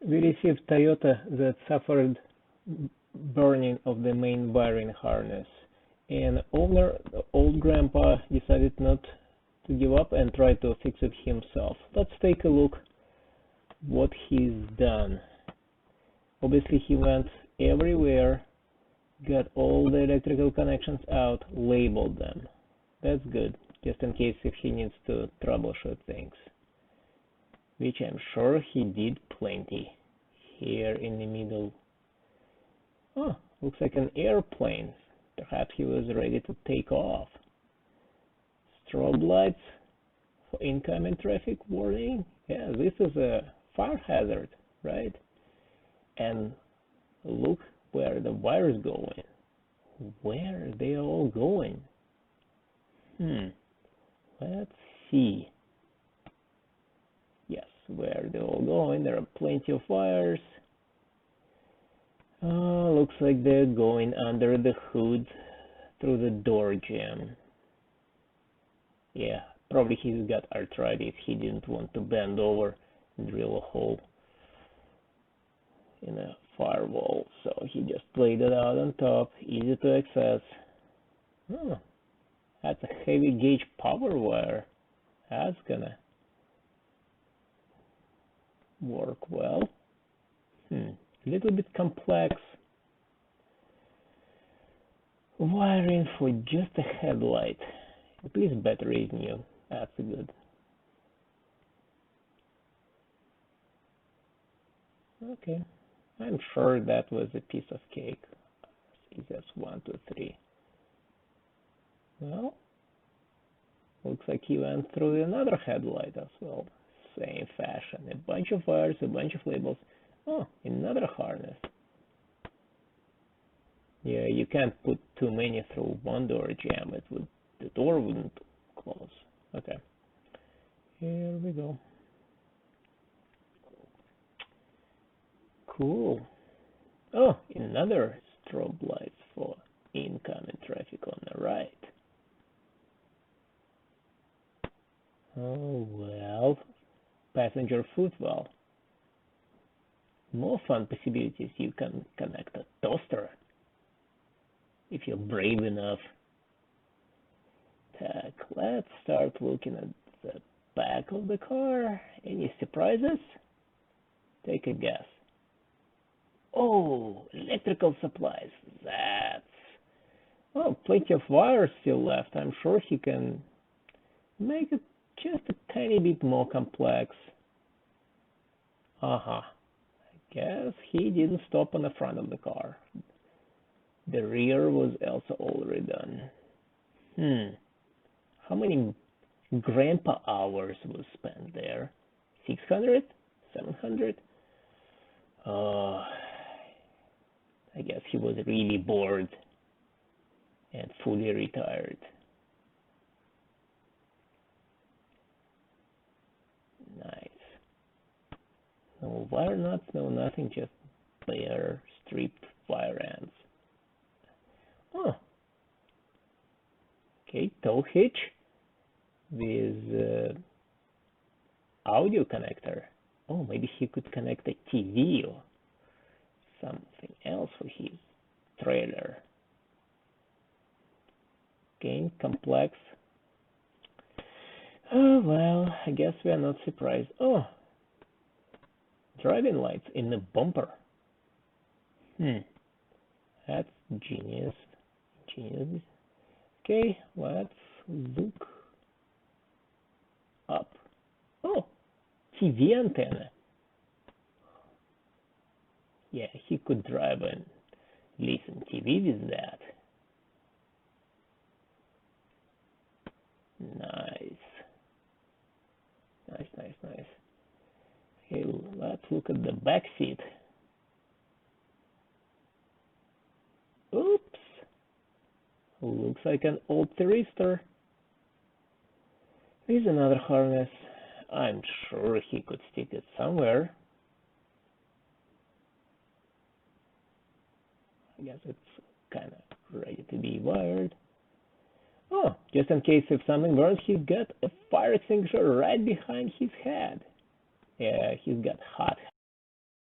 We received Toyota that suffered burning of the main wiring harness, and owner, old grandpa, decided not to give up and try to fix it himself. Let's take a look what he's done. Obviously he went everywhere, got all the electrical connections out, labeled them. That's good, just in case if he needs to troubleshoot things. Which I'm sure he did plenty. Here in the middle. Oh, looks like an airplane. Perhaps he was ready to take off. Strobe lights for incoming traffic warning. Yeah, this is a fire hazard, right? And look where the wires going. Where are they all going? Let's see. Yes, where they're all going. There are plenty of wires. Looks like they're going under the hood through the door jamb. Yeah, probably he's got arthritis. He didn't want to bend over and drill a hole in a firewall, so he just laid it out on top, easy to access. Oh, that's a heavy gauge power wire. That's gonna work well. A little bit complex wiring for just a headlight. At least battery is new. That's good. Okay, I'm sure that was a piece of cake. That's 1, 2, 3. Well, looks like he went through another headlight as well. Same fashion. A bunch of wires, a bunch of labels. Oh, another harness. Yeah, you can't put too many through one door jamb. The door wouldn't close. Okay. Here we go. Cool. Oh, another strobe lights for incoming traffic on the right. Oh, well. Passenger footwell. More fun possibilities. You can connect a toaster if you're brave enough. Let's start looking at the back of the car. Any surprises? Take a guess. Oh, electrical supplies. Oh, plenty of wires still left. I'm sure he can make it just a tiny bit more complex. I guess he didn't stop on the front of the car. The rear was also already done. How many grandpa hours was spent there? 600? 700? I guess he was really bored and fully retired. Nice. No wire nuts, no nothing, just bare stripped wire ends. Oh. Okay, tow hitch with audio connector. Oh, maybe he could connect a TV or something else for his trailer. Again, complex. Oh, well, I guess we are not surprised. Oh, driving lights in the bumper. That's genius. Okay, let's look up. Oh, TV antenna. Yeah, he could drive and listen TV with that. Nice. Okay, let's look at the back seat. Oops. Looks like an old thyristor. Here's another harness. I'm sure he could stick it somewhere. I guess it's kind of ready to be wired. Oh, just in case if something burns, he's got a fire extinguisher right behind his head. Yeah, he's got hot